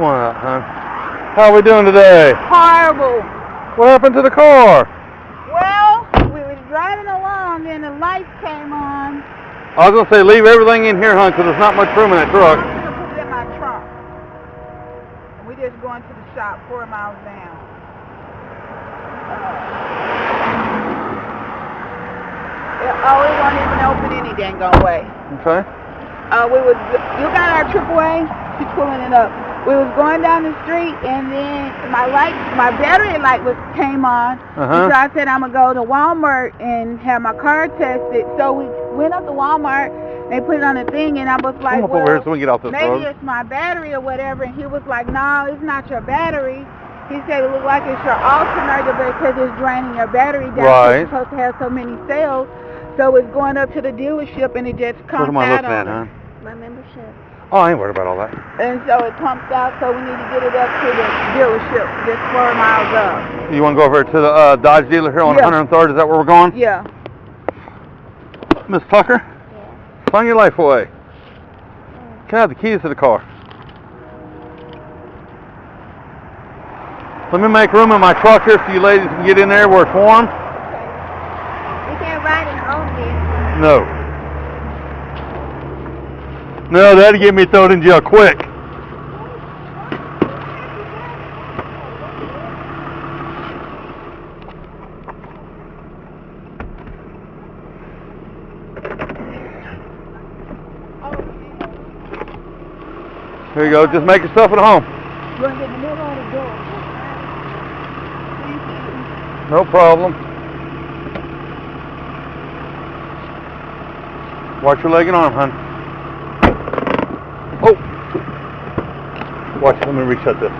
Come on out, hon. How are we doing today? Horrible. What happened to the car? Well, we were driving along and the lights came on. I was going to say leave everything in here, hon, because there's not much room in that truck. I'm going to put it in my trunk. And we're just going to the shop 4 miles down. It won't even open any dang way. Okay. You got our AAA? She's pulling it up. We was going down the street and then my battery light came on. Uh-huh. So I said I'm gonna go to Walmart and have my car tested. So we went up to Walmart. They put it on the thing and I was like, Come up over here so we can get off this maybe road. it's my battery or whatever. And he was like, no, it's not your battery. He said it looked like it's your alternator because it's draining your battery down. Right. It's supposed to have so many cells. So it's going up to the dealership and it just comes out. What am I looking at, hon? My membership. Oh, I ain't worried about all that. And so it pumps out, so we need to get it up to the dealership, just 4 miles up. You want to go over to the Dodge dealer here on 103rd? Is that where we're going? Yeah. Miss Tucker? Yeah. Sign your life away. Can I have the keys to the car? Let me make room in my truck here so you ladies can get in there where it's warm. We can't ride it home here. No. No, that'd get me thrown in jail quick. Here you go. Just make yourself at home. No problem. Watch your leg and arm, hon. Oh! Watch, let me reset this.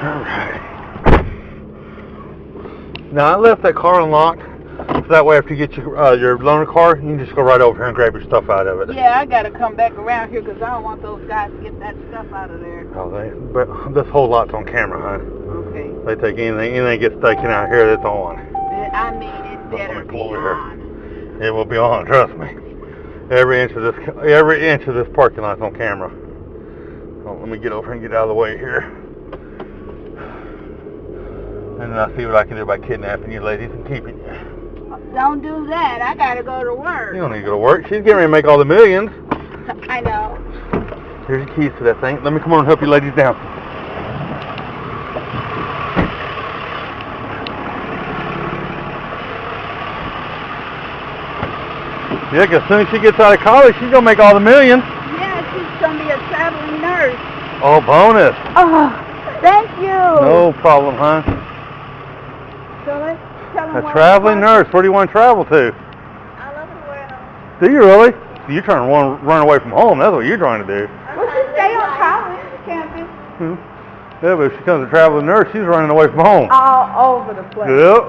Alright. Now I left that car unlocked, so that way after you get your loaner car, you can just go right over here and grab your stuff out of it. Yeah, I gotta come back around here because I don't want those guys to get that stuff out of there. Oh, but this whole lot's on camera, huh? Okay. They take anything gets taken out here, that's on. I mean, it better be on. It will be on, trust me. Every inch of this parking lot's on camera. Oh, let me get over and get out of the way here. And then I'll see what I can do by kidnapping you ladies and keeping you. Don't do that. I gotta go to work. You don't need to go to work. She's getting ready to make all the millions. I know. Here's the keys to that thing. Let me come on and help you ladies down. Yeah, because as soon as she gets out of college, she's going to make all the millions. Yeah, she's gonna be a traveling nurse. Oh, bonus. Oh, thank you. No problem, huh? So let's tell them A traveling nurse. Where do you want to travel to? I love the world. Do you really? So you're trying to run away from home. That's what you're trying to do. Well, she stay on college campus. Yeah, but if she becomes a traveling nurse, she's running away from home. All over the place. Yep.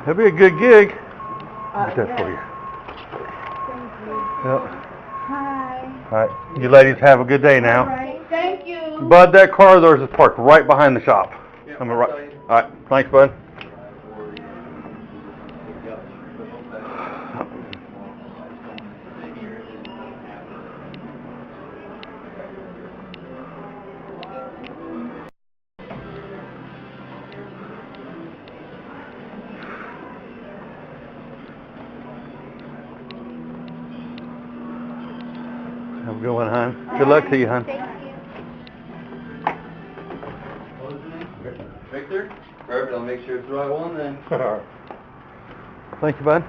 That'd be a good gig. What's that for you? Thank you. Yep. Hi. All right. You ladies have a good day now. All right. Thank you. Bud, that car of theirs is parked right behind the shop. All right. Thanks, bud. Have a good one, hon. Good luck to you, hon. Thank you. Victor? Perfect, I'll make sure it's the right one then. Thank you, bud.